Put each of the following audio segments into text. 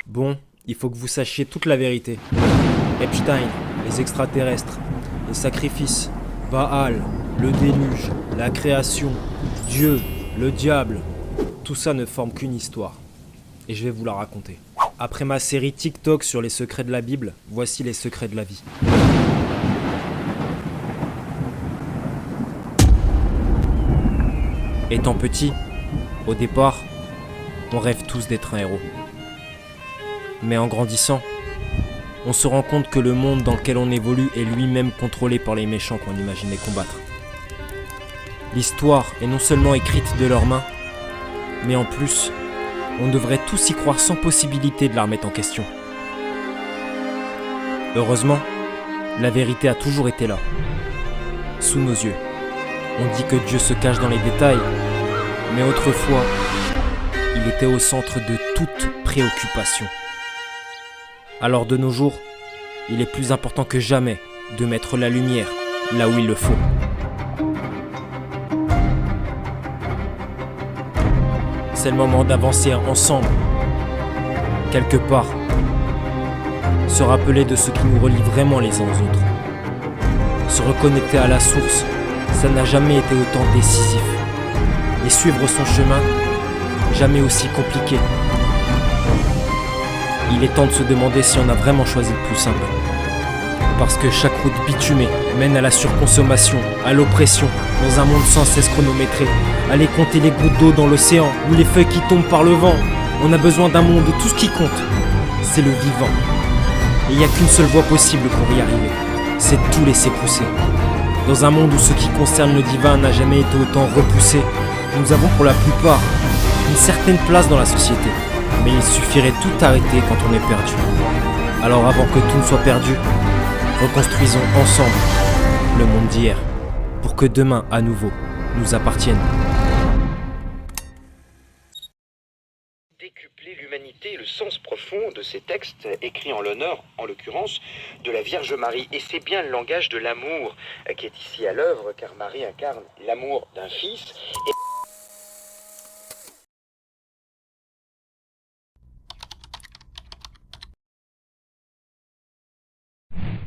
Bon, il faut que vous sachiez toute la vérité. Epstein, les extraterrestres, les sacrifices, Baal, le déluge, la création, Dieu, le diable, tout ça ne forme qu'une histoire. Et je vais vous la raconter. Après ma série TikTok sur les secrets de la Bible, voici les secrets de la vie. Étant petit, au départ, on rêve tous d'être un héros. Mais en grandissant, on se rend compte que le monde dans lequel on évolue est lui-même contrôlé par les méchants qu'on imaginait combattre. L'histoire est non seulement écrite de leurs mains, mais en plus, on devrait tous y croire sans possibilité de la remettre en question. Heureusement, la vérité a toujours été là, sous nos yeux. On dit que Dieu se cache dans les détails, mais autrefois, il était au centre de toute préoccupation. Alors de nos jours, il est plus important que jamais de mettre la lumière là où il le faut. C'est le moment d'avancer ensemble, quelque part, se rappeler de ce qui nous relie vraiment les uns aux autres. Se reconnecter à la source, ça n'a jamais été autant décisif. Et suivre son chemin, jamais aussi compliqué. Il est temps de se demander si on a vraiment choisi le plus simple. Parce que chaque route bitumée mène à la surconsommation, à l'oppression, dans un monde sans cesse chronométré. Aller compter les gouttes d'eau dans l'océan, ou les feuilles qui tombent par le vent. On a besoin d'un monde où tout ce qui compte, c'est le vivant. Et il n'y a qu'une seule voie possible pour y arriver, c'est de tout laisser pousser. Dans un monde où ce qui concerne le divin n'a jamais été autant repoussé, nous avons pour la plupart une certaine place dans la société. Mais il suffirait de tout arrêter quand on est perdu. Alors avant que tout ne soit perdu, reconstruisons ensemble le monde d'hier, pour que demain, à nouveau, nous appartienne. Décupler l'humanité et le sens profond de ces textes écrits en l'honneur, en l'occurrence, de la Vierge Marie. Et c'est bien le langage de l'amour qui est ici à l'œuvre, car Marie incarne l'amour d'un fils.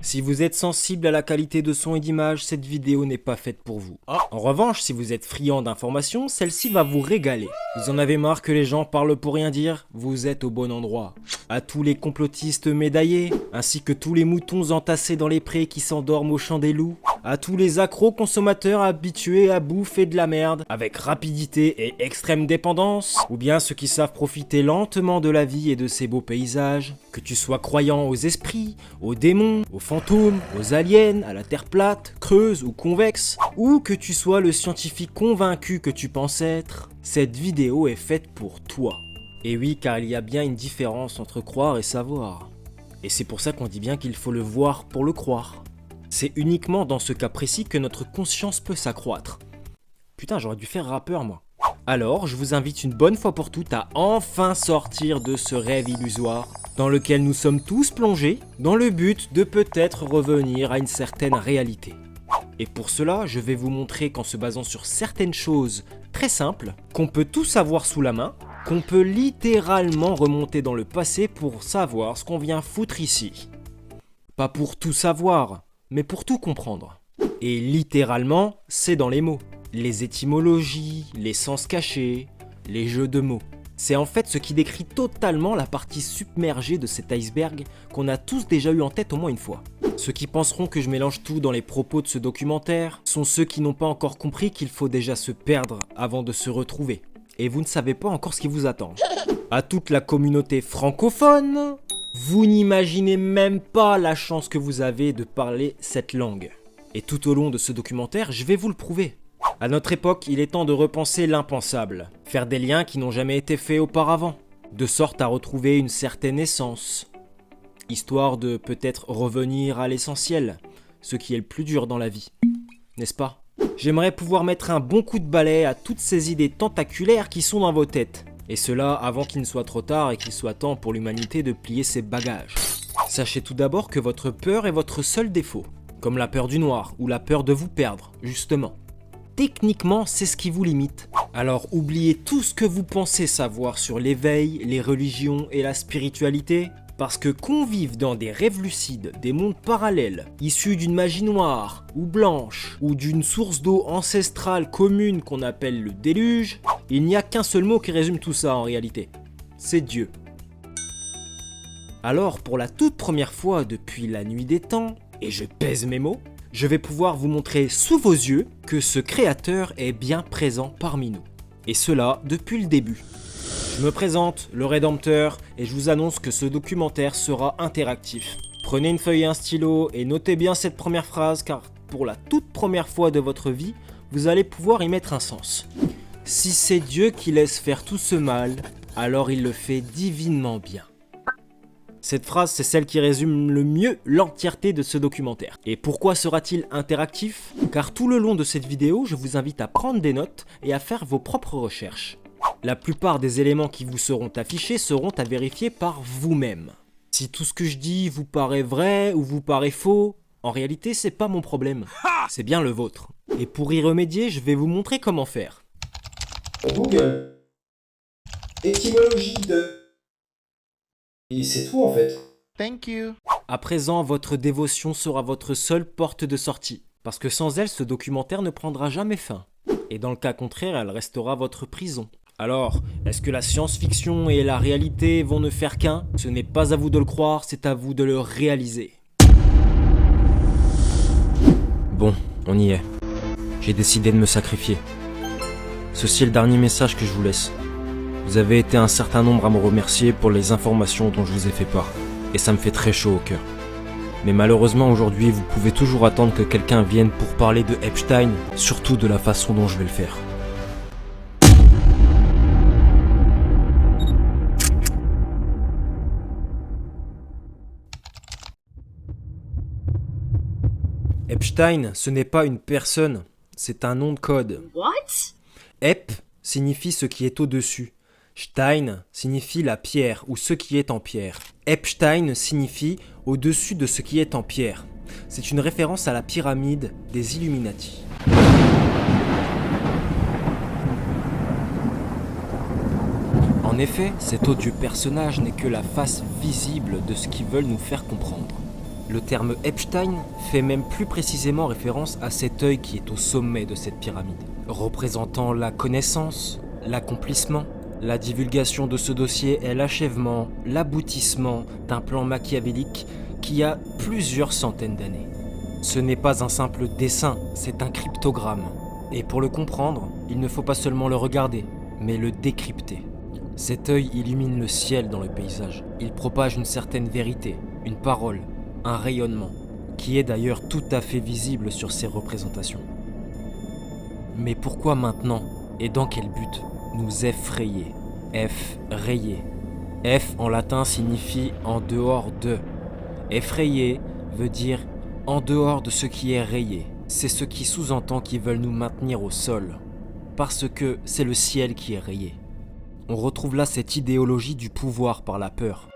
Si vous êtes sensible à la qualité de son et d'image, cette vidéo n'est pas faite pour vous. En revanche, si vous êtes friand d'informations, celle-ci va vous régaler. Vous en avez marre que les gens parlent pour rien dire? Vous êtes au bon endroit. À tous les complotistes médaillés, ainsi que tous les moutons entassés dans les prés qui s'endorment au chant des loups, à tous les accros consommateurs habitués à bouffer de la merde, avec rapidité et extrême dépendance, ou bien ceux qui savent profiter lentement de la vie et de ses beaux paysages, que tu sois croyant aux esprits, aux démons, aux fantômes, aux aliens, à la terre plate, creuse ou convexe, ou que tu sois le scientifique convaincu que tu penses être, cette vidéo est faite pour toi. Et oui, car il y a bien une différence entre croire et savoir. Et c'est pour ça qu'on dit bien qu'il faut le voir pour le croire. C'est uniquement dans ce cas précis que notre conscience peut s'accroître. Putain, j'aurais dû faire rappeur moi. Alors, je vous invite une bonne fois pour toutes à enfin sortir de ce rêve illusoire dans lequel nous sommes tous plongés, dans le but de peut-être revenir à une certaine réalité. Et pour cela, je vais vous montrer qu'en se basant sur certaines choses très simples, qu'on peut tout savoir sous la main, qu'on peut littéralement remonter dans le passé pour savoir ce qu'on vient foutre ici. Pas pour tout savoir, mais pour tout comprendre. Et littéralement, c'est dans les mots. Les étymologies, les sens cachés, les jeux de mots. C'est en fait ce qui décrit totalement la partie submergée de cet iceberg qu'on a tous déjà eu en tête au moins une fois. Ceux qui penseront que je mélange tout dans les propos de ce documentaire sont ceux qui n'ont pas encore compris qu'il faut déjà se perdre avant de se retrouver. Et vous ne savez pas encore ce qui vous attend. À toute la communauté francophone, vous n'imaginez même pas la chance que vous avez de parler cette langue. Et tout au long de ce documentaire, je vais vous le prouver. À notre époque, il est temps de repenser l'impensable, faire des liens qui n'ont jamais été faits auparavant, de sorte à retrouver une certaine essence, histoire de peut-être revenir à l'essentiel, ce qui est le plus dur dans la vie, n'est-ce pas? J'aimerais pouvoir mettre un bon coup de balai à toutes ces idées tentaculaires qui sont dans vos têtes, et cela avant qu'il ne soit trop tard et qu'il soit temps pour l'humanité de plier ses bagages. Sachez tout d'abord que votre peur est votre seul défaut, comme la peur du noir ou la peur de vous perdre, justement. Techniquement, c'est ce qui vous limite. Alors oubliez tout ce que vous pensez savoir sur l'éveil, les religions et la spiritualité, parce que qu'on vive dans des rêves lucides, des mondes parallèles, issus d'une magie noire ou blanche, ou d'une source d'eau ancestrale commune qu'on appelle le déluge, il n'y a qu'un seul mot qui résume tout ça en réalité. C'est Dieu. Alors pour la toute première fois depuis la nuit des temps, et je pèse mes mots, je vais pouvoir vous montrer sous vos yeux que ce créateur est bien présent parmi nous. Et cela depuis le début. Je me présente, le Rédempteur, et je vous annonce que ce documentaire sera interactif. Prenez une feuille et un stylo et notez bien cette première phrase car pour la toute première fois de votre vie, vous allez pouvoir y mettre un sens. Si c'est Dieu qui laisse faire tout ce mal, alors il le fait divinement bien. Cette phrase, c'est celle qui résume le mieux l'entièreté de ce documentaire. Et pourquoi sera-t-il interactif? Car tout le long de cette vidéo, je vous invite à prendre des notes et à faire vos propres recherches. La plupart des éléments qui vous seront affichés seront à vérifier par vous-même. Si tout ce que je dis vous paraît vrai ou vous paraît faux, en réalité, c'est pas mon problème. C'est bien le vôtre. Et pour y remédier, je vais vous montrer comment faire. Google. Étymologie de... Et c'est tout en fait. Thank you. À présent, votre dévotion sera votre seule porte de sortie. Parce que sans elle, ce documentaire ne prendra jamais fin. Et dans le cas contraire, elle restera votre prison. Alors, est-ce que la science-fiction et la réalité vont ne faire qu'un? Ce n'est pas à vous de le croire, c'est à vous de le réaliser. Bon, on y est. J'ai décidé de me sacrifier. Ceci est le dernier message que je vous laisse. Vous avez été un certain nombre à me remercier pour les informations dont je vous ai fait part. Et ça me fait très chaud au cœur. Mais malheureusement aujourd'hui, vous pouvez toujours attendre que quelqu'un vienne pour parler de Epstein, surtout de la façon dont je vais le faire. Epstein, ce n'est pas une personne, c'est un nom de code. What? Ep signifie ce qui est au-dessus. Stein signifie la pierre ou ce qui est en pierre. Epstein signifie au-dessus de ce qui est en pierre. C'est une référence à la pyramide des Illuminati. En effet, cet odieux personnage n'est que la face visible de ce qu'ils veulent nous faire comprendre. Le terme Epstein fait même plus précisément référence à cet œil qui est au sommet de cette pyramide, représentant la connaissance, l'accomplissement. La divulgation de ce dossier est l'achèvement, l'aboutissement d'un plan machiavélique qui a plusieurs centaines d'années. Ce n'est pas un simple dessin, c'est un cryptogramme. Et pour le comprendre, il ne faut pas seulement le regarder, mais le décrypter. Cet œil illumine le ciel dans le paysage. Il propage une certaine vérité, une parole, un rayonnement, qui est d'ailleurs tout à fait visible sur ces représentations. Mais pourquoi maintenant, et dans quel but? Nous effrayer. F, rayer. F en latin signifie en dehors de. Effrayer veut dire en dehors de ce qui est rayé. C'est ce qui sous-entend qu'ils veulent nous maintenir au sol. Parce que c'est le ciel qui est rayé. On retrouve là cette idéologie du pouvoir par la peur.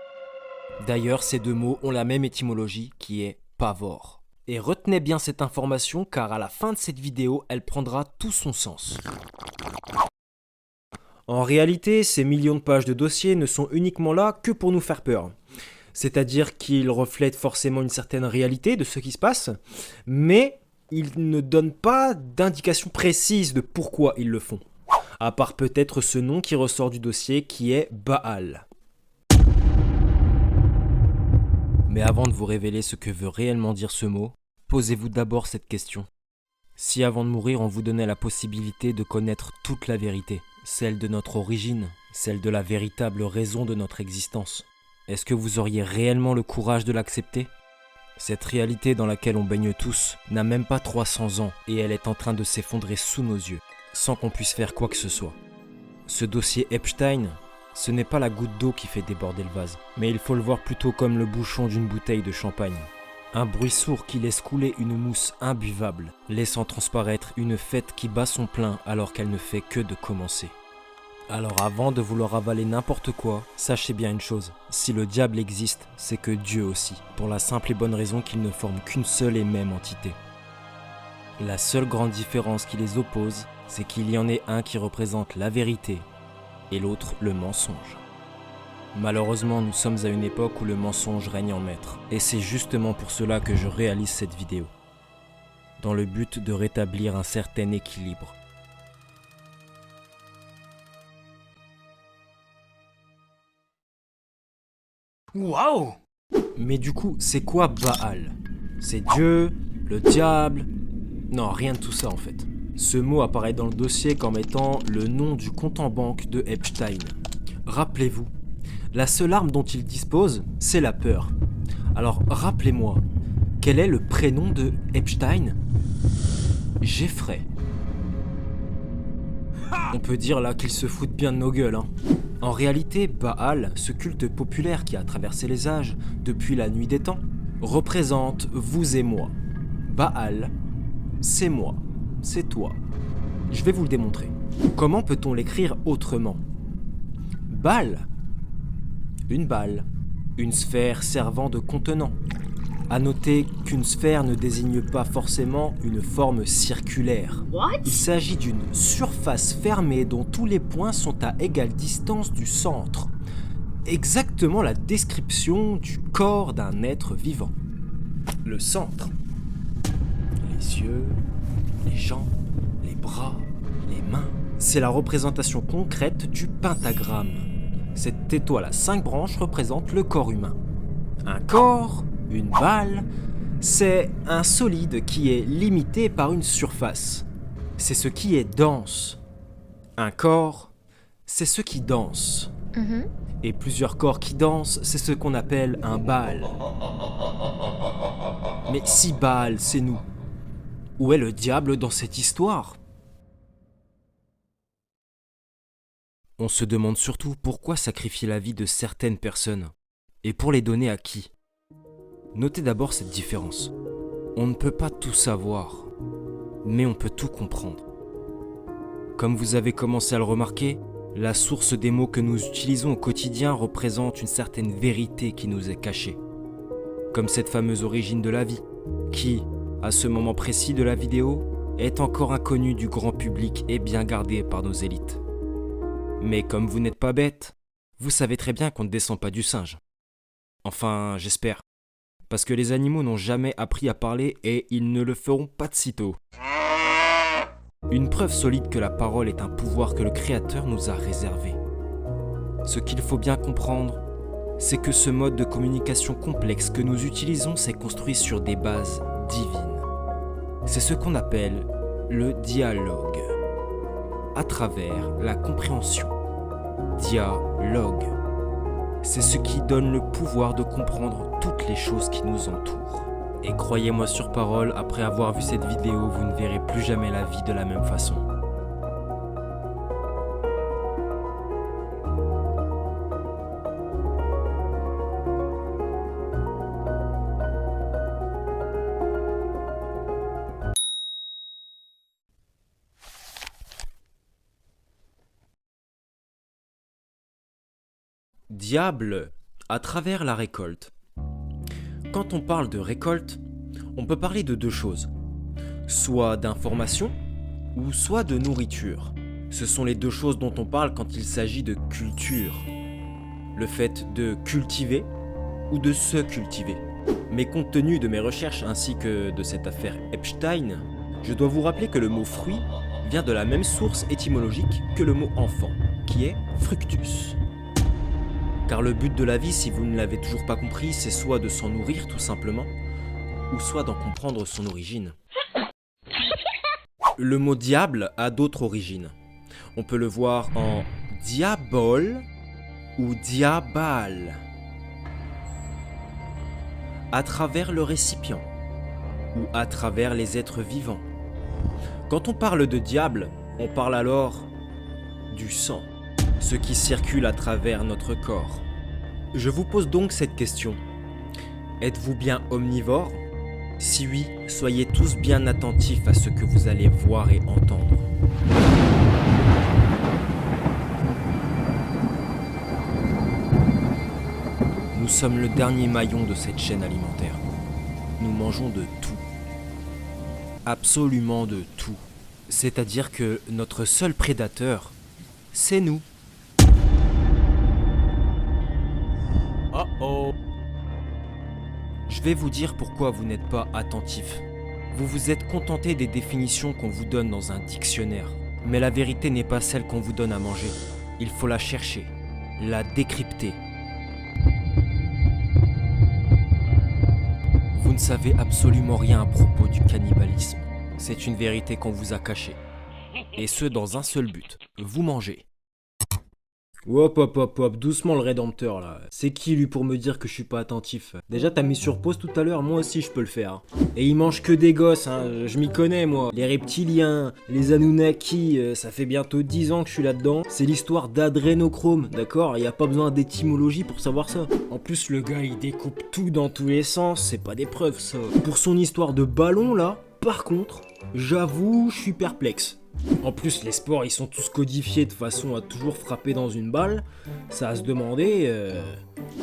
D'ailleurs, ces deux mots ont la même étymologie qui est pavor. Et retenez bien cette information car à la fin de cette vidéo, elle prendra tout son sens. En réalité, ces millions de pages de dossiers ne sont uniquement là que pour nous faire peur. C'est-à-dire qu'ils reflètent forcément une certaine réalité de ce qui se passe, mais ils ne donnent pas d'indication précise de pourquoi ils le font. À part peut-être ce nom qui ressort du dossier qui est Baal. Mais avant de vous révéler ce que veut réellement dire ce mot, posez-vous d'abord cette question. Si avant de mourir on vous donnait la possibilité de connaître toute la vérité, celle de notre origine, celle de la véritable raison de notre existence, est-ce que vous auriez réellement le courage de l'accepter? Cette réalité dans laquelle on baigne tous n'a même pas 300 ans et elle est en train de s'effondrer sous nos yeux, sans qu'on puisse faire quoi que ce soit. Ce dossier Epstein, ce n'est pas la goutte d'eau qui fait déborder le vase, mais il faut le voir plutôt comme le bouchon d'une bouteille de champagne. Un bruit sourd qui laisse couler une mousse imbuvable, laissant transparaître une fête qui bat son plein alors qu'elle ne fait que de commencer. Alors avant de vouloir avaler n'importe quoi, sachez bien une chose, si le diable existe, c'est que Dieu aussi, pour la simple et bonne raison qu'ils ne forment qu'une seule et même entité. La seule grande différence qui les oppose, c'est qu'il y en ait un qui représente la vérité et l'autre le mensonge. Malheureusement, nous sommes à une époque où le mensonge règne en maître, et c'est justement pour cela que je réalise cette vidéo, dans le but de rétablir un certain équilibre. Waouh! Mais du coup, c'est quoi Baal? C'est Dieu? Le diable? Non, rien de tout ça en fait. Ce mot apparaît dans le dossier comme étant le nom du compte en banque de Epstein. Rappelez-vous, la seule arme dont il dispose, c'est la peur. Alors rappelez-moi, quel est le prénom de Epstein? Jeffrey. On peut dire là qu'il se fout bien de nos gueules, hein. En réalité, Baal, ce culte populaire qui a traversé les âges depuis la nuit des temps, représente vous et moi. Baal, c'est moi, c'est toi. Je vais vous le démontrer. Comment peut-on l'écrire autrement? Baal, une balle, une sphère servant de contenant. À noter qu'une sphère ne désigne pas forcément une forme circulaire. Il s'agit d'une surface fermée dont tous les points sont à égale distance du centre. Exactement la description du corps d'un être vivant. Le centre. Les yeux, les jambes, les bras, les mains. C'est la représentation concrète du pentagramme. Cette étoile à 5 branches représente le corps humain. Un corps, une balle, c'est un solide qui est limité par une surface. C'est ce qui est dense. Un corps, c'est ce qui danse. Et plusieurs corps qui dansent, c'est ce qu'on appelle un Baal. Mais si Baal, c'est nous, où est le diable dans cette histoire? On se demande surtout pourquoi sacrifier la vie de certaines personnes, et pour les donner à qui? Notez d'abord cette différence. On ne peut pas tout savoir, mais on peut tout comprendre. Comme vous avez commencé à le remarquer, la source des mots que nous utilisons au quotidien représente une certaine vérité qui nous est cachée. Comme cette fameuse origine de la vie, qui, à ce moment précis de la vidéo, est encore inconnue du grand public et bien gardée par nos élites. Mais comme vous n'êtes pas bête, vous savez très bien qu'on ne descend pas du singe. Enfin, j'espère. Parce que les animaux n'ont jamais appris à parler et ils ne le feront pas de sitôt. Une preuve solide que la parole est un pouvoir que le Créateur nous a réservé. Ce qu'il faut bien comprendre, c'est que ce mode de communication complexe que nous utilisons s'est construit sur des bases divines. C'est ce qu'on appelle le dialogue, à travers la compréhension. Dialogue. C'est ce qui donne le pouvoir de comprendre toutes les choses qui nous entourent. Et croyez-moi sur parole, après avoir vu cette vidéo, vous ne verrez plus jamais la vie de la même façon. Diable à travers la récolte. Quand on parle de récolte, on peut parler de deux choses, soit d'information ou soit de nourriture. Ce sont les deux choses dont on parle quand il s'agit de culture. Le fait de cultiver ou de se cultiver. Mais compte tenu de mes recherches ainsi que de cette affaire Epstein, je dois vous rappeler que le mot fruit vient de la même source étymologique que le mot enfant, qui est fructus. Car le but de la vie, si vous ne l'avez toujours pas compris, c'est soit de s'en nourrir tout simplement, ou soit d'en comprendre son origine. Le mot diable a d'autres origines. On peut le voir en diabol ou diabal, à travers le récipient, ou à travers les êtres vivants. Quand on parle de diable, on parle alors du sang, ce qui circule à travers notre corps. Je vous pose donc cette question. Êtes-vous bien omnivore? Si oui, soyez tous bien attentifs à ce que vous allez voir et entendre. Nous sommes le dernier maillon de cette chaîne alimentaire. Nous mangeons de tout. Absolument de tout. C'est-à-dire que notre seul prédateur, c'est nous. Oh oh. Je vais vous dire pourquoi vous n'êtes pas attentif. Vous vous êtes contenté des définitions qu'on vous donne dans un dictionnaire. Mais la vérité n'est pas celle qu'on vous donne à manger. Il faut la chercher, la décrypter. Vous ne savez absolument rien à propos du cannibalisme. C'est une vérité qu'on vous a cachée. Et ce, dans un seul but, vous manger. Hop hop hop hop, doucement le rédempteur là. C'est qui lui pour me dire que je suis pas attentif? Déjà t'as mis sur pause tout à l'heure, moi aussi je peux le faire. Et il mange que des gosses, hein. Je m'y connais moi. Les reptiliens, les Anunnaki, ça fait bientôt 10 ans que je suis là-dedans. C'est l'histoire d'adrénochrome, d'accord? Y a pas besoin d'étymologie pour savoir ça. En plus le gars il découpe tout dans tous les sens, c'est pas des preuves ça. Pour son histoire de ballon là, par contre, j'avoue, je suis perplexe. En plus, les sports, ils sont tous codifiés de façon à toujours frapper dans une balle. Ça a se demander,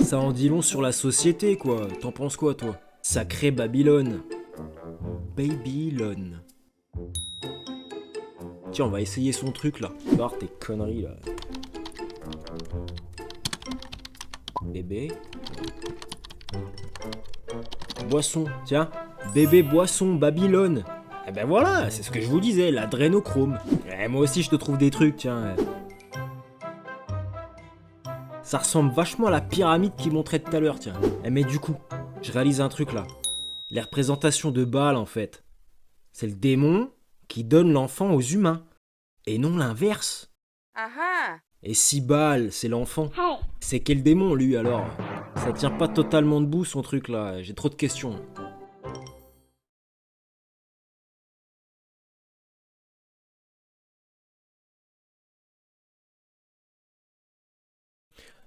ça en dit long sur la société, quoi. T'en penses quoi, toi? Sacré Babylone. Babylone. Tiens, on va essayer son truc, là. Voir tes conneries, là. Bébé. Boisson, tiens. Bébé boisson, Babylone. Eh ben voilà, c'est ce que je vous disais, l'adrénochrome. Moi aussi je te trouve des trucs, tiens. Ça ressemble vachement à la pyramide qu'il montrait tout à l'heure, tiens. Mais du coup, je réalise un truc là. Les représentations de Baal en fait. C'est le démon qui donne l'enfant aux humains. Et non l'inverse. Et si Baal c'est l'enfant, c'est quel démon lui alors? Ça tient pas totalement debout son truc là, j'ai trop de questions.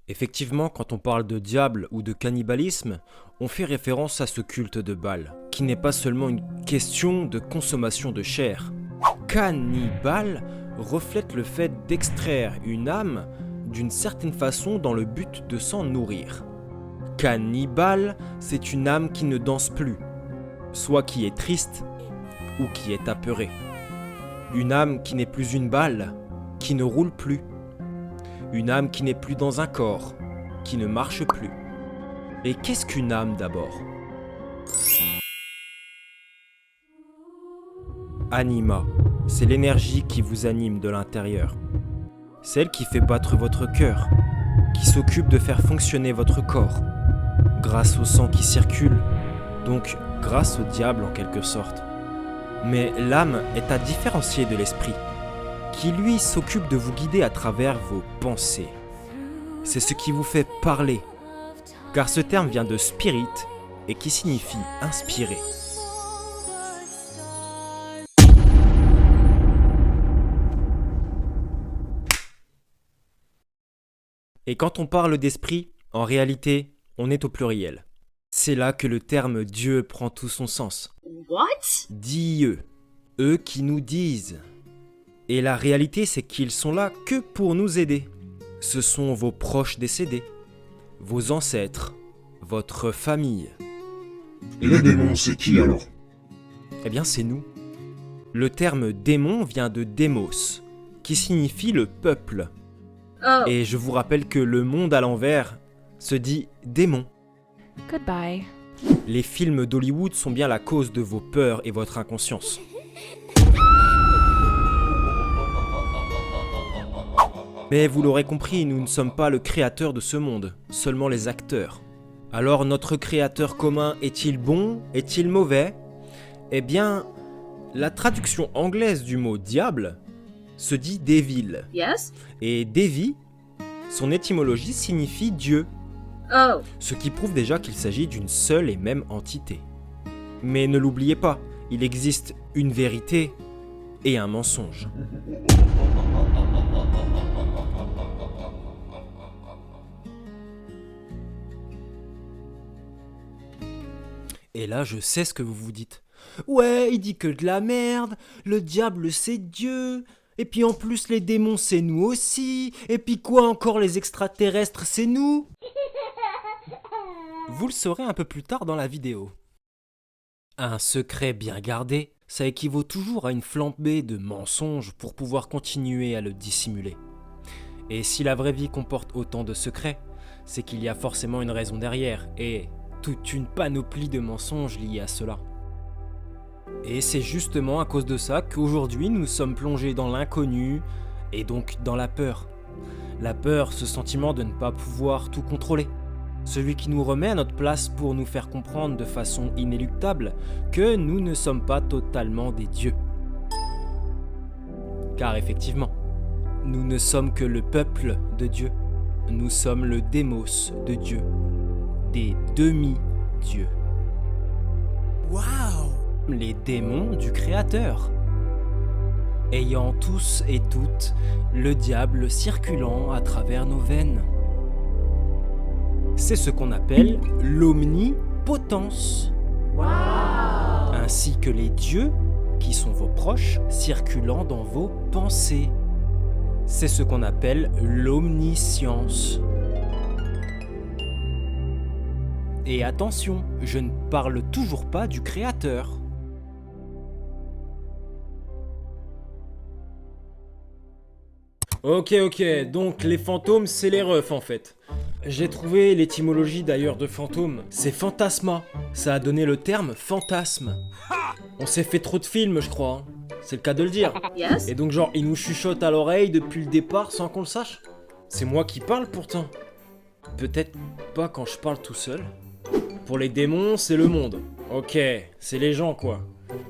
Effectivement, quand on parle de diable ou de cannibalisme, on fait référence à ce culte de Baal, qui n'est pas seulement une question de consommation de chair. Cannibale reflète le fait d'extraire une âme d'une certaine façon dans le but de s'en nourrir. Cannibale, c'est une âme qui ne danse plus, soit qui est triste ou qui est apeurée. Une âme qui n'est plus une balle, qui ne roule plus. Une âme qui n'est plus dans un corps, qui ne marche plus. Et qu'est-ce qu'une âme d'abord? Anima, c'est l'énergie qui vous anime de l'intérieur. Celle qui fait battre votre cœur, qui s'occupe de faire fonctionner votre corps, grâce au sang qui circule, donc grâce au diable en quelque sorte. Mais l'âme est à différencier de l'esprit, qui lui s'occupe de vous guider à travers vos pensées. C'est ce qui vous fait parler, car ce terme vient de spirit et qui signifie inspirer. Et quand on parle d'esprit, en réalité, on est au pluriel. C'est là que le terme Dieu prend tout son sens. What? Dieu, eux qui nous disent. Et la réalité, c'est qu'ils sont là que pour nous aider. Ce sont vos proches décédés, vos ancêtres, votre famille. Et les démons, c'est qui alors? Eh bien, c'est nous. Le terme démon vient de démos, qui signifie le peuple. Oh. Et je vous rappelle que le monde à l'envers se dit démon. Goodbye. Les films d'Hollywood sont bien la cause de vos peurs et votre inconscience. Mais vous l'aurez compris, nous ne sommes pas le créateur de ce monde, seulement les acteurs. Alors notre créateur commun est-il bon? Est-il mauvais? Eh bien, la traduction anglaise du mot diable se dit devil. Yes? Et Devi, son étymologie signifie Dieu, Oh. ce qui prouve déjà qu'il s'agit d'une seule et même entité. Mais ne l'oubliez pas, il existe une vérité et un mensonge. Et là, je sais ce que vous vous dites. Ouais, il dit que de la merde, le diable c'est Dieu, et puis en plus les démons c'est nous aussi, et puis quoi encore les extraterrestres c'est nous? Vous le saurez un peu plus tard dans la vidéo. Un secret bien gardé ça équivaut toujours à une flambée de mensonges pour pouvoir continuer à le dissimuler. Et si la vraie vie comporte autant de secrets, c'est qu'il y a forcément une raison derrière, et toute une panoplie de mensonges liés à cela. Et c'est justement à cause de ça qu'aujourd'hui nous sommes plongés dans l'inconnu, et donc dans la peur. La peur, ce sentiment de ne pas pouvoir tout contrôler. Celui qui nous remet à notre place pour nous faire comprendre de façon inéluctable que nous ne sommes pas totalement des dieux. Car effectivement, nous ne sommes que le peuple de Dieu. Nous sommes le démos de Dieu. Des demi-dieux. Wow! Les démons du Créateur. Ayant tous et toutes le diable circulant à travers nos veines. C'est ce qu'on appelle l'omnipotence. Ainsi que les dieux, qui sont vos proches, circulant dans vos pensées. C'est ce qu'on appelle l'omniscience. Et attention, je ne parle toujours pas du Créateur. Ok, donc les fantômes, c'est les refs en fait. J'ai trouvé l'étymologie d'ailleurs de fantôme, c'est fantasma. Ça a donné le terme fantasme. On s'est fait trop de films, je crois. C'est le cas de le dire. Yes? Et donc genre, ils nous chuchotent à l'oreille depuis le départ sans qu'on le sache. C'est moi qui parle pourtant. Peut-être pas quand je parle tout seul. Pour les démons, c'est le monde. Ok, c'est les gens quoi.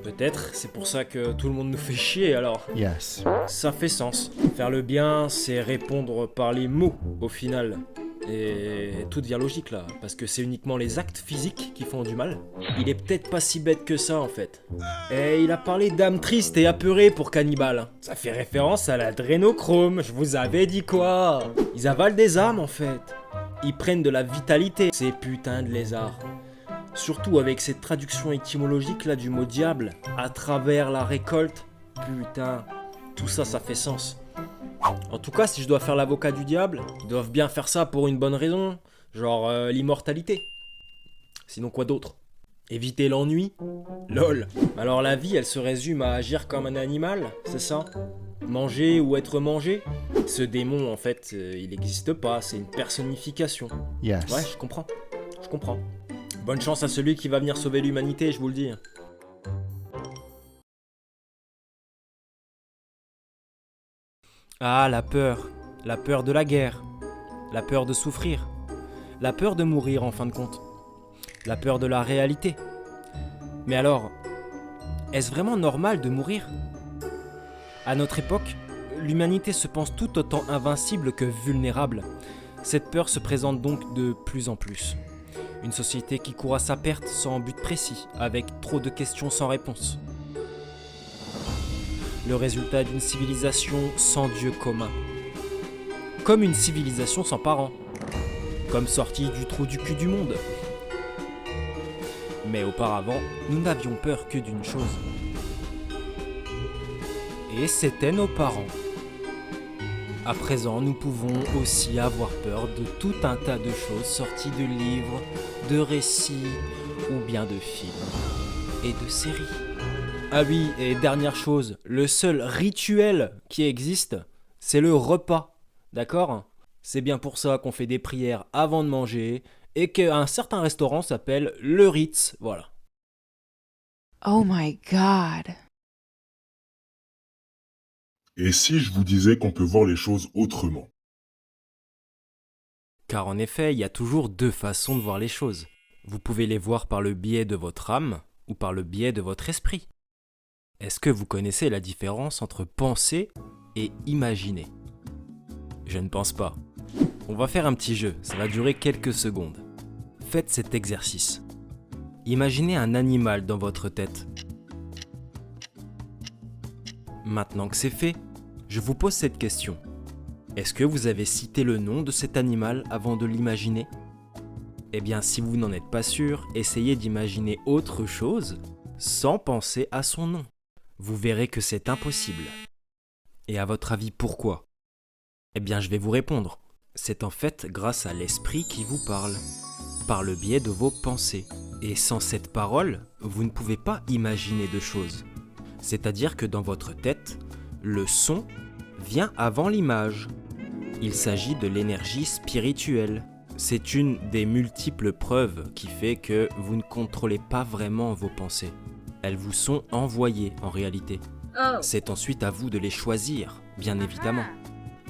Peut-être, c'est pour ça que tout le monde nous fait chier alors. Yes. Ça fait sens. Faire le bien, c'est répondre par les mots au final. Et tout devient logique là, parce que c'est uniquement les actes physiques qui font du mal. Il est peut-être pas si bête que ça en fait. Et il a parlé d'âme triste et apeurée pour cannibale. Ça fait référence à l'adrénochrome, je vous avais dit quoi? Ils avalent des âmes en fait. Ils prennent de la vitalité, ces putains de lézards. Surtout avec cette traduction étymologique là du mot diable, à travers la récolte. Putain, tout ça, ça fait sens. En tout cas, si je dois faire l'avocat du diable, ils doivent bien faire ça pour une bonne raison, genre l'immortalité. Sinon quoi d'autre? Éviter l'ennui? Lol. Alors la vie, elle se résume à agir comme un animal, c'est ça? Manger ou être mangé? Ce démon, en fait, il n'existe pas, c'est une personnification. Yes. Ouais, je comprends. Bonne chance à celui qui va venir sauver l'humanité, je vous le dis. Ah, la peur de la guerre, la peur de souffrir, la peur de mourir en fin de compte, la peur de la réalité. Mais alors, est-ce vraiment normal de mourir? À notre époque, l'humanité se pense tout autant invincible que vulnérable. Cette peur se présente donc de plus en plus. Une société qui court à sa perte sans but précis, avec trop de questions sans réponse. Le résultat d'une civilisation sans Dieu commun. Comme une civilisation sans parents. Comme sortie du trou du cul du monde. Mais auparavant, nous n'avions peur que d'une chose. Et c'était nos parents. À présent, nous pouvons aussi avoir peur de tout un tas de choses sorties de livres, de récits ou bien de films et de séries. Ah oui, et dernière chose, le seul rituel qui existe, c'est le repas, d'accord? C'est bien pour ça qu'on fait des prières avant de manger et qu'un certain restaurant s'appelle le Ritz, voilà. Oh my God. Et si je vous disais qu'on peut voir les choses autrement? Car en effet, il y a toujours deux façons de voir les choses. Vous pouvez les voir par le biais de votre âme ou par le biais de votre esprit. Est-ce que vous connaissez la différence entre penser et imaginer? Je ne pense pas. On va faire un petit jeu, ça va durer quelques secondes. Faites cet exercice. Imaginez un animal dans votre tête. Maintenant que c'est fait, je vous pose cette question. Est-ce que vous avez cité le nom de cet animal avant de l'imaginer? Eh bien, si vous n'en êtes pas sûr, essayez d'imaginer autre chose sans penser à son nom. Vous verrez que c'est impossible. Et à votre avis, pourquoi? Eh bien, je vais vous répondre. C'est en fait grâce à l'esprit qui vous parle, par le biais de vos pensées. Et sans cette parole, vous ne pouvez pas imaginer de choses. C'est-à-dire que dans votre tête, le son vient avant l'image. Il s'agit de l'énergie spirituelle. C'est une des multiples preuves qui fait que vous ne contrôlez pas vraiment vos pensées. Elles vous sont envoyées en réalité. Oh. C'est ensuite à vous de les choisir, bien évidemment.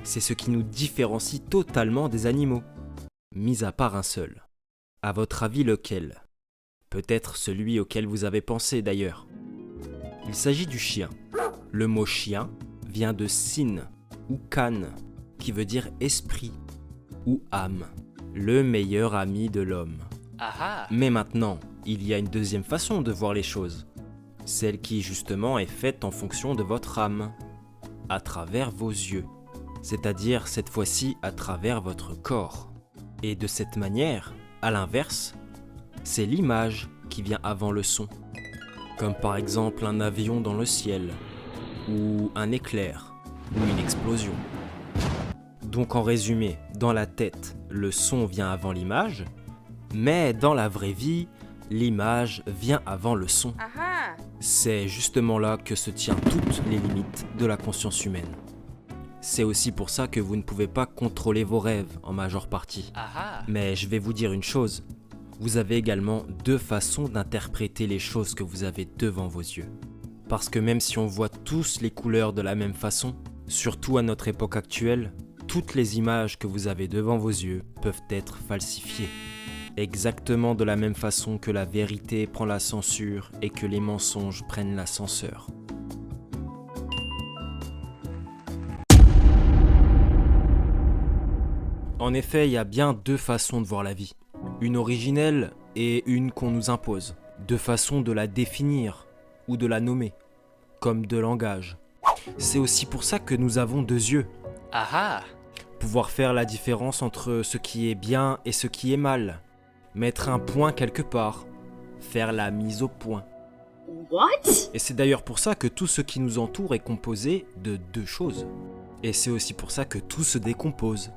C'est ce qui nous différencie totalement des animaux, mis à part un seul. À votre avis, lequel ? Peut-être celui auquel vous avez pensé d'ailleurs. Il s'agit du chien. Le mot chien vient de sin ou kan, qui veut dire esprit ou âme, le meilleur ami de l'homme. Mais maintenant, il y a une deuxième façon de voir les choses, celle qui justement est faite en fonction de votre âme, à travers vos yeux, c'est-à-dire cette fois-ci à travers votre corps. Et de cette manière, à l'inverse, c'est l'image qui vient avant le son, comme par exemple un avion dans le ciel, ou un éclair, ou une explosion. Donc en résumé, dans la tête, le son vient avant l'image, mais dans la vraie vie, l'image vient avant le son. C'est justement là que se tiennent toutes les limites de la conscience humaine. C'est aussi pour ça que vous ne pouvez pas contrôler vos rêves en majeure partie. Mais je vais vous dire une chose, vous avez également deux façons d'interpréter les choses que vous avez devant vos yeux. Parce que même si on voit tous les couleurs de la même façon, surtout à notre époque actuelle, toutes les images que vous avez devant vos yeux peuvent être falsifiées. Exactement de la même façon que la vérité prend la censure et que les mensonges prennent l'ascenseur. En effet, il y a bien deux façons de voir la vie. Une originelle et une qu'on nous impose. Deux façons de la définir ou de la nommer, comme deux langages. C'est aussi pour ça que nous avons deux yeux. Pouvoir faire la différence entre ce qui est bien et ce qui est mal. Mettre un point quelque part. Faire la mise au point. What? Et c'est d'ailleurs pour ça que tout ce qui nous entoure est composé de deux choses. Et c'est aussi pour ça que tout se décompose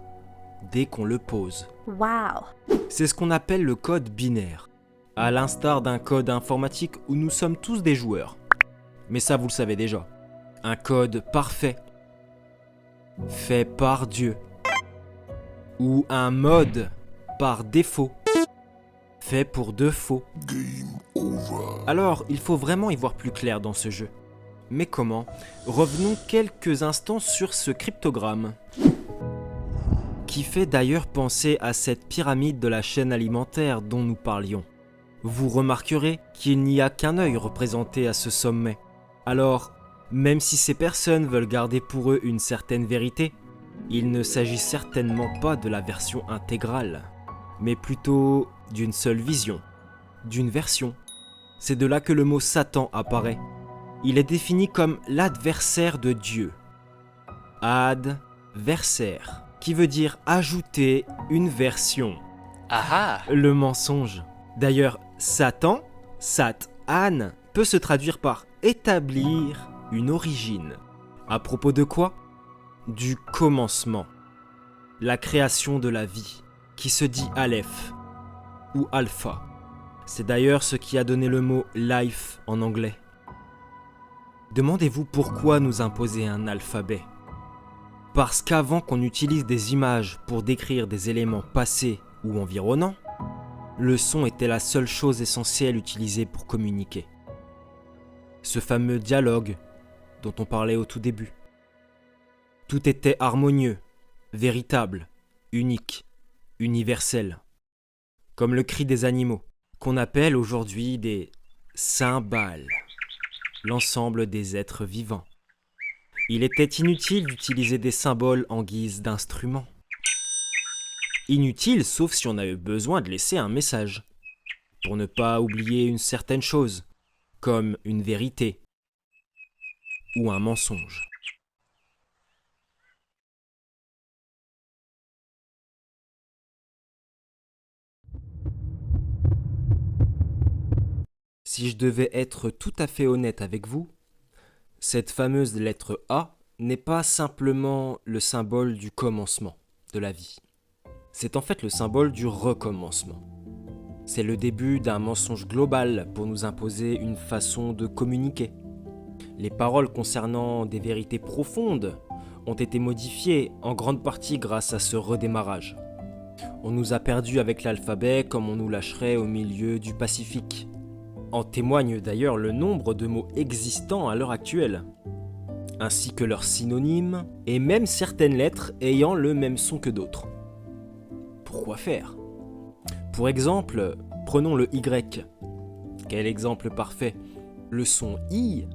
dès qu'on le pose. Wow. C'est ce qu'on appelle le code binaire, à l'instar d'un code informatique où nous sommes tous des joueurs. Mais ça vous le savez déjà. Un code parfait, fait par Dieu. Ou un mode par défaut, fait pour de faux. Alors, il faut vraiment y voir plus clair dans ce jeu. Mais comment ? Revenons quelques instants sur ce cryptogramme, qui fait d'ailleurs penser à cette pyramide de la chaîne alimentaire dont nous parlions. Vous remarquerez qu'il n'y a qu'un œil représenté à ce sommet. Alors, même si ces personnes veulent garder pour eux une certaine vérité, il ne s'agit certainement pas de la version intégrale, mais plutôt d'une seule vision, d'une version. C'est de là que le mot Satan apparaît. Il est défini comme l'adversaire de Dieu. Adversaire, qui veut dire ajouter une version. Le mensonge. D'ailleurs, Satan, Sat-an, peut se traduire par établir une origine. À propos de quoi ? Du commencement. La création de la vie, qui se dit Aleph ou Alpha. C'est d'ailleurs ce qui a donné le mot life en anglais. Demandez-vous pourquoi nous imposer un alphabet ? Parce qu'avant qu'on utilise des images pour décrire des éléments passés ou environnants, le son était la seule chose essentielle utilisée pour communiquer. Ce fameux dialogue dont on parlait au tout début. Tout était harmonieux, véritable, unique, universel. Comme le cri des animaux, qu'on appelle aujourd'hui des cymbales, l'ensemble des êtres vivants. Il était inutile d'utiliser des symboles en guise d'instruments. Inutile sauf si on avait besoin de laisser un message, pour ne pas oublier une certaine chose, comme une vérité ou un mensonge. Si je devais être tout à fait honnête avec vous, cette fameuse lettre A n'est pas simplement le symbole du commencement de la vie. C'est en fait le symbole du recommencement. C'est le début d'un mensonge global pour nous imposer une façon de communiquer. Les paroles concernant des vérités profondes ont été modifiées en grande partie grâce à ce redémarrage. On nous a perdus avec l'alphabet comme on nous lâcherait au milieu du Pacifique. En témoigne d'ailleurs le nombre de mots existants à l'heure actuelle, ainsi que leurs synonymes, et même certaines lettres ayant le même son que d'autres. Pourquoi faire? Pour exemple, prenons le Y. Quel exemple parfait! Le son I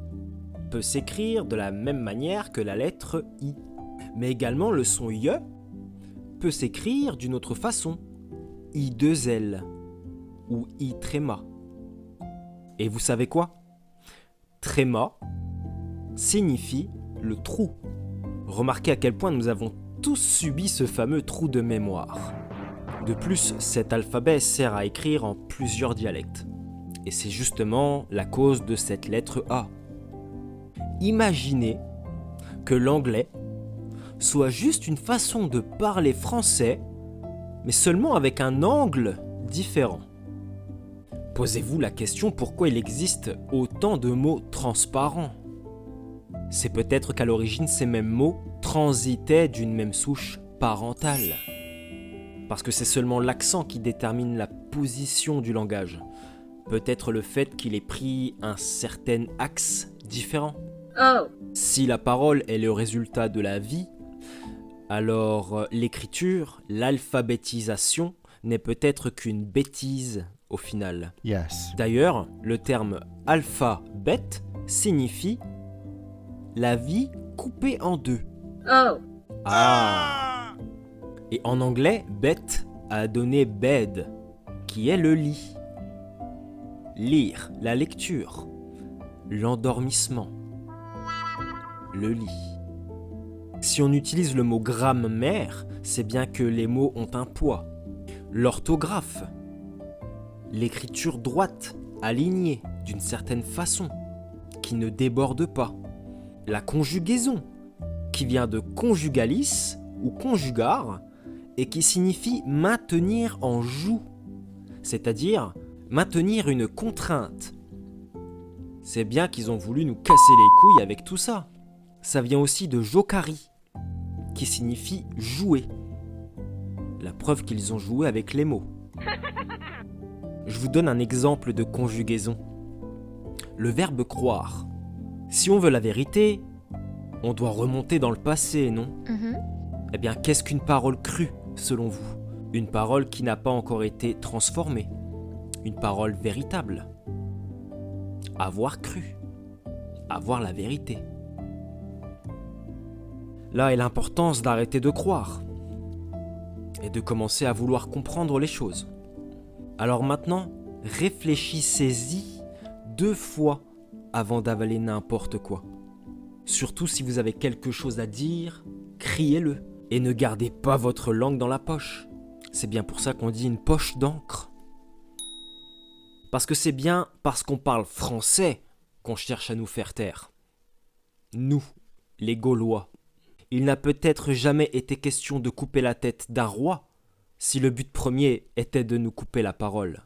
peut s'écrire de la même manière que la lettre I. Mais également le son Y peut s'écrire d'une autre façon, I2L ou I tréma. Et vous savez quoi? Tréma signifie le trou. Remarquez à quel point nous avons tous subi ce fameux trou de mémoire. De plus, cet alphabet sert à écrire en plusieurs dialectes. Et c'est justement la cause de cette lettre A. Imaginez que l'anglais soit juste une façon de parler français, mais seulement avec un angle différent. Posez-vous la question pourquoi il existe autant de mots transparents. C'est peut-être qu'à l'origine ces mêmes mots transitaient d'une même souche parentale. Parce que c'est seulement l'accent qui détermine la position du langage. Peut-être le fait qu'il ait pris un certain axe différent. Oh. Si la parole est le résultat de la vie, alors l'écriture, l'alphabétisation n'est peut-être qu'une bêtise au final. Yes. D'ailleurs, le terme alphabet signifie la vie coupée en deux. Oh. Ah! Et en anglais, bet a donné bed, qui est le lit. Lire, la lecture, l'endormissement, le lit. Si on utilise le mot grammaire, c'est bien que les mots ont un poids. L'orthographe, l'écriture droite, alignée d'une certaine façon, qui ne déborde pas. La conjugaison, qui vient de conjugalis ou conjugar, et qui signifie maintenir en joue, c'est-à-dire maintenir une contrainte. C'est bien qu'ils ont voulu nous casser les couilles avec tout ça. Ça vient aussi de jokari, qui signifie jouer. La preuve qu'ils ont joué avec les mots. Je vous donne un exemple de conjugaison. Le verbe croire. Si on veut la vérité, on doit remonter dans le passé, non? Eh bien, qu'est-ce qu'une parole crue, selon vous? Une parole qui n'a pas encore été transformée. Une parole véritable. Avoir cru. Avoir la vérité. Là est l'importance d'arrêter de croire. Et de commencer à vouloir comprendre les choses. Alors maintenant, réfléchissez-y 2 fois avant d'avaler n'importe quoi. Surtout si vous avez quelque chose à dire, criez-le. Et ne gardez pas votre langue dans la poche. C'est bien pour ça qu'on dit une poche d'encre. Parce que c'est bien parce qu'on parle français qu'on cherche à nous faire taire. Nous, les Gaulois. Il n'a peut-être jamais été question de couper la tête d'un roi si le but premier était de nous couper la parole.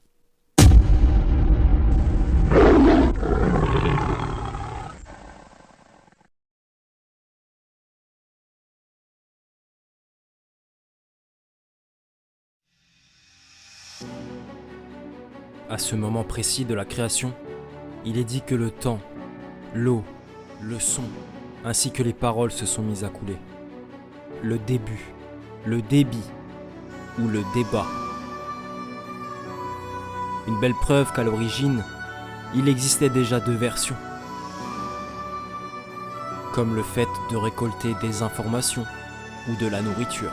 À ce moment précis de la création, il est dit que le temps, l'eau, le son, ainsi que les paroles se sont mises à couler. Le début, le débit ou le débat. Une belle preuve qu'à l'origine, il existait déjà 2 versions. Comme le fait de récolter des informations ou de la nourriture.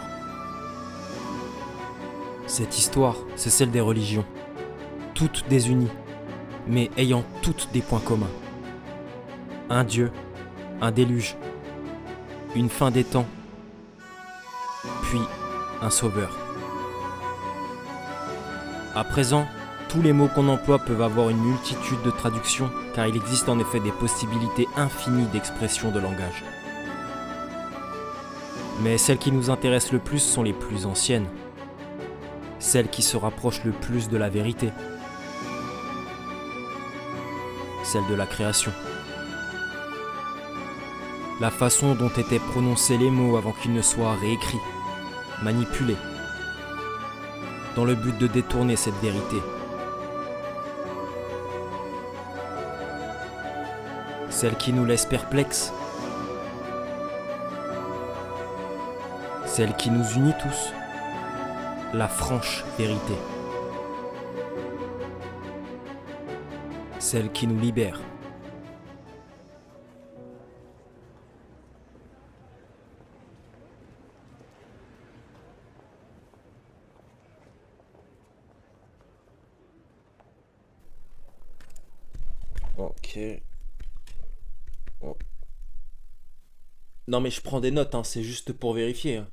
Cette histoire, c'est celle des religions. Toutes désunies, mais ayant toutes des points communs. Un Dieu, un déluge, une fin des temps, puis un sauveur. À présent, tous les mots qu'on emploie peuvent avoir une multitude de traductions, car il existe en effet des possibilités infinies d'expression de langage. Mais celles qui nous intéressent le plus sont les plus anciennes, celles qui se rapprochent le plus de la vérité, celle de la création. La façon dont étaient prononcés les mots avant qu'ils ne soient réécrits, manipulés, dans le but de détourner cette vérité. Celle qui nous laisse perplexes, celle qui nous unit tous, la franche vérité. Celle qui nous libère. Ok. Oh. Non mais je prends des notes, hein, c'est juste pour vérifier. Hein.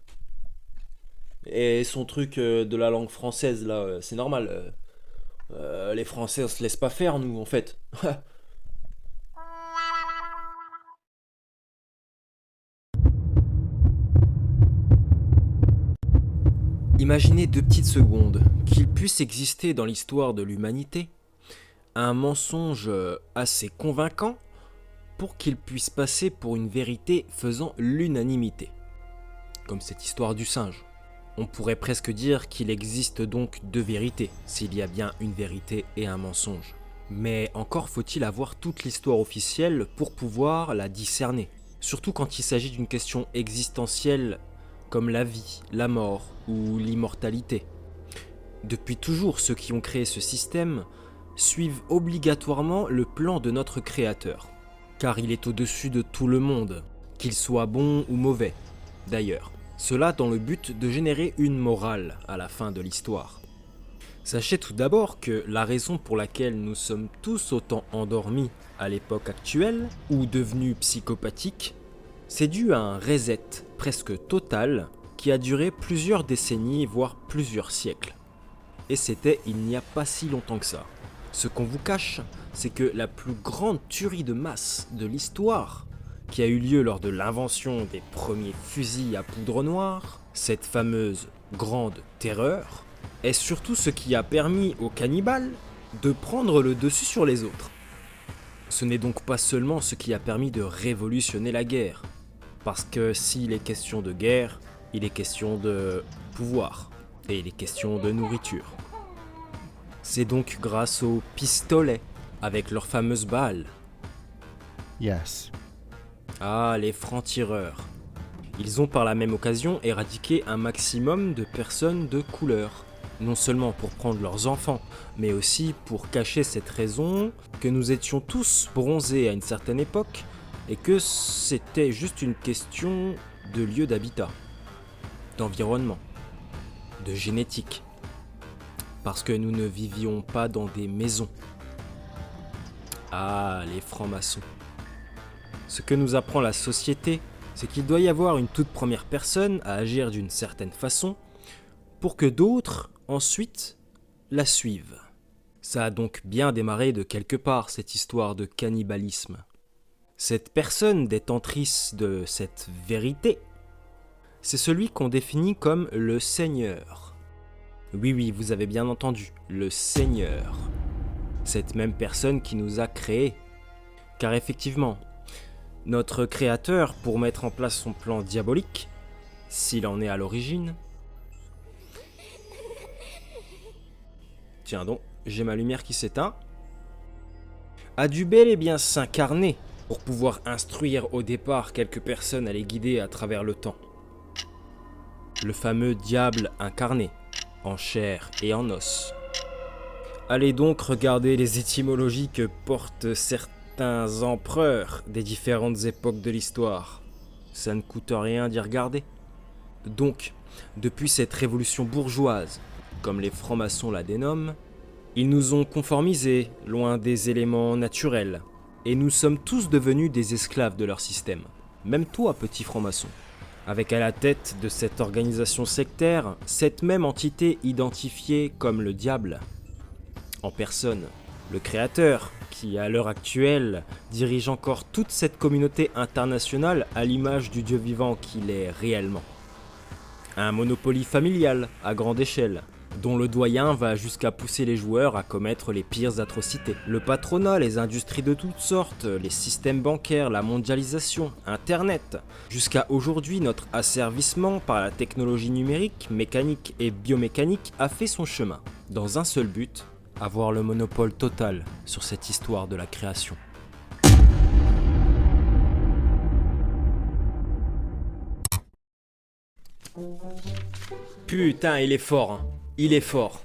Et son truc de la langue française, là, c'est normal. Les Français, on se laisse pas faire, nous, en fait. Imaginez 2 petites secondes qu'il puisse exister dans l'histoire de l'humanité un mensonge assez convaincant pour qu'il puisse passer pour une vérité faisant l'unanimité. Comme cette histoire du singe. On pourrait presque dire qu'il existe donc 2 vérités, s'il y a bien une vérité et un mensonge. Mais encore faut-il avoir toute l'histoire officielle pour pouvoir la discerner. Surtout quand il s'agit d'une question existentielle comme la vie, la mort ou l'immortalité. Depuis toujours, ceux qui ont créé ce système suivent obligatoirement le plan de notre Créateur. Car il est au-dessus de tout le monde, qu'il soit bon ou mauvais, d'ailleurs. Cela dans le but de générer une morale à la fin de l'histoire. Sachez tout d'abord que la raison pour laquelle nous sommes tous autant endormis à l'époque actuelle, ou devenus psychopathiques, c'est dû à un reset presque total qui a duré plusieurs décennies, voire plusieurs siècles. Et c'était il n'y a pas si longtemps que ça. Ce qu'on vous cache, c'est que la plus grande tuerie de masse de l'histoire, qui a eu lieu lors de l'invention des premiers fusils à poudre noire, cette fameuse grande terreur, est surtout ce qui a permis aux cannibales de prendre le dessus sur les autres. Ce n'est donc pas seulement ce qui a permis de révolutionner la guerre, parce que s'il est question de guerre, il est question de pouvoir, et il est question de nourriture. C'est donc grâce aux pistolets, avec leurs fameuses balles. Yes. Ah, les francs-tireurs. Ils ont par la même occasion éradiqué un maximum de personnes de couleur. Non seulement pour prendre leurs enfants, mais aussi pour cacher cette raison que nous étions tous bronzés à une certaine époque et que c'était juste une question de lieu d'habitat, d'environnement, de génétique. Parce que nous ne vivions pas dans des maisons. Ah, les francs-maçons. Ce que nous apprend la société, c'est qu'il doit y avoir une toute première personne à agir d'une certaine façon pour que d'autres, ensuite, la suivent. Ça a donc bien démarré de quelque part, cette histoire de cannibalisme. Cette personne détentrice de cette vérité, c'est celui qu'on définit comme le Seigneur. Oui, vous avez bien entendu, le Seigneur. Cette même personne qui nous a créés. Car effectivement, notre Créateur, pour mettre en place son plan diabolique, s'il en est à l'origine... Tiens donc, j'ai ma lumière qui s'éteint. A dû bel et bien s'incarner pour pouvoir instruire au départ quelques personnes à les guider à travers le temps. Le fameux diable incarné, en chair et en os. Allez donc regarder les étymologies que portent certains empereurs des différentes époques de l'histoire. Ça ne coûte rien d'y regarder. Donc, depuis cette révolution bourgeoise, comme les francs-maçons la dénomment, ils nous ont conformisés, loin des éléments naturels, et nous sommes tous devenus des esclaves de leur système. Même toi, petit franc-maçon. Avec à la tête de cette organisation sectaire, cette même entité identifiée comme le diable. En personne, le Créateur, qui à l'heure actuelle dirige encore toute cette communauté internationale à l'image du Dieu vivant qu'il est réellement. Un monopoly familial à grande échelle, dont le doyen va jusqu'à pousser les joueurs à commettre les pires atrocités. Le patronat, les industries de toutes sortes, les systèmes bancaires, la mondialisation, Internet, jusqu'à aujourd'hui notre asservissement par la technologie numérique, mécanique et biomécanique a fait son chemin, dans un seul but, avoir le monopole total sur cette histoire de la création. Putain, il est fort, hein. Il est fort.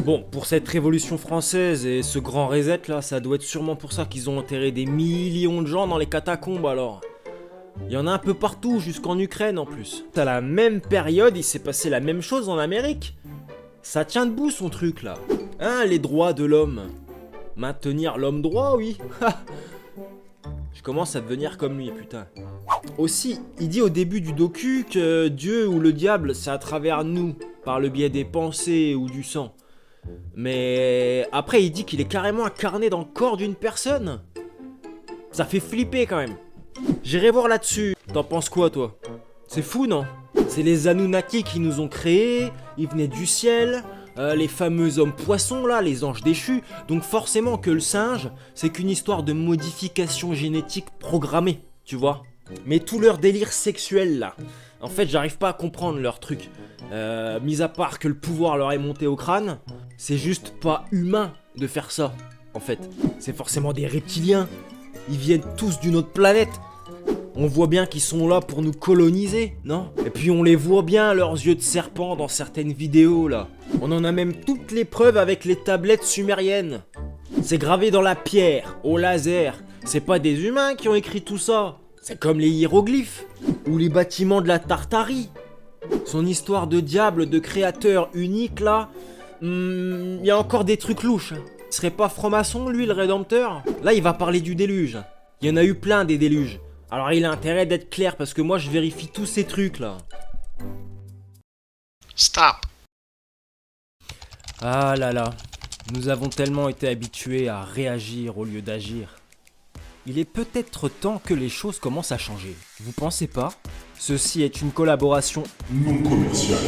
Bon, pour cette révolution française et ce grand reset là, ça doit être sûrement pour ça qu'ils ont enterré des millions de gens dans les catacombes alors. Il y en a un peu partout, jusqu'en Ukraine en plus. À la même période, il s'est passé la même chose en Amérique. Ça tient debout son truc là. Hein, les droits de l'homme. Maintenir l'homme droit, oui. Je commence à devenir comme lui, putain. Aussi, il dit au début du docu que Dieu ou le diable, c'est à travers nous, par le biais des pensées ou du sang. Mais après, il dit qu'il est carrément incarné dans le corps d'une personne. Ça fait flipper quand même. J'irai voir là-dessus. T'en penses quoi, toi? C'est fou, non? C'est les Anunnaki qui nous ont créés, ils venaient du ciel, les fameux hommes poissons là, les anges déchus, donc forcément que le singe, c'est qu'une histoire de modification génétique programmée, tu vois. Mais tout leur délire sexuel là, en fait j'arrive pas à comprendre leur truc. Mis à part que le pouvoir leur est monté au crâne, c'est juste pas humain de faire ça, en fait. C'est forcément des reptiliens, ils viennent tous d'une autre planète. On voit bien qu'ils sont là pour nous coloniser, non? Et puis on les voit bien, leurs yeux de serpent dans certaines vidéos là. On en a même toutes les preuves avec les tablettes sumériennes. C'est gravé dans la pierre, au laser. C'est pas des humains qui ont écrit tout ça. C'est comme les hiéroglyphes, ou les bâtiments de la Tartarie. Son histoire de diable, de créateur unique là, y a encore des trucs louches. Il serait pas franc-maçon lui le rédempteur? Là il va parler du déluge. Il y en a eu plein des déluges. Alors il a intérêt d'être clair parce que moi je vérifie tous ces trucs là. Stop. Ah là là, nous avons tellement été habitués à réagir au lieu d'agir. Il est peut-être temps que les choses commencent à changer. Vous pensez pas? Ceci est une collaboration Non commercial.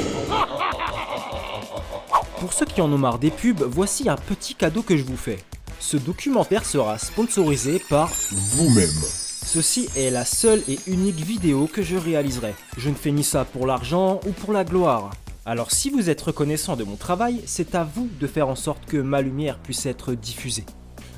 Pour ceux qui en ont marre des pubs, voici un petit cadeau que je vous fais. Ce documentaire sera sponsorisé par Vous-même. Ceci est la seule et unique vidéo que je réaliserai. Je ne fais ni ça pour l'argent ou pour la gloire. Alors si vous êtes reconnaissant de mon travail, c'est à vous de faire en sorte que ma lumière puisse être diffusée.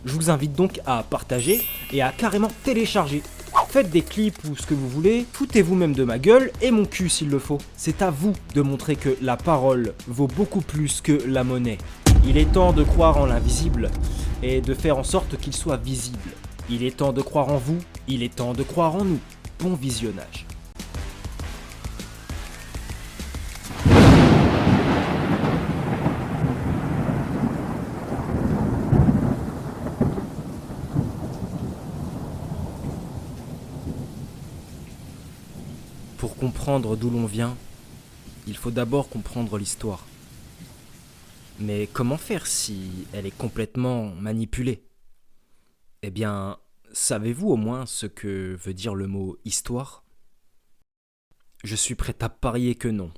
Je vous invite donc à partager et à carrément télécharger. Faites des clips ou ce que vous voulez, foutez-vous même de ma gueule et mon cul s'il le faut. C'est à vous de montrer que la parole vaut beaucoup plus que la monnaie. Il est temps de croire en l'invisible et de faire en sorte qu'il soit visible. Il est temps de croire en vous, il est temps de croire en nous. Bon visionnage. Pour comprendre d'où l'on vient, il faut d'abord comprendre l'histoire. Mais comment faire si elle est complètement manipulée? Eh bien, savez-vous au moins ce que veut dire le mot histoire? Je suis prêt à parier que non.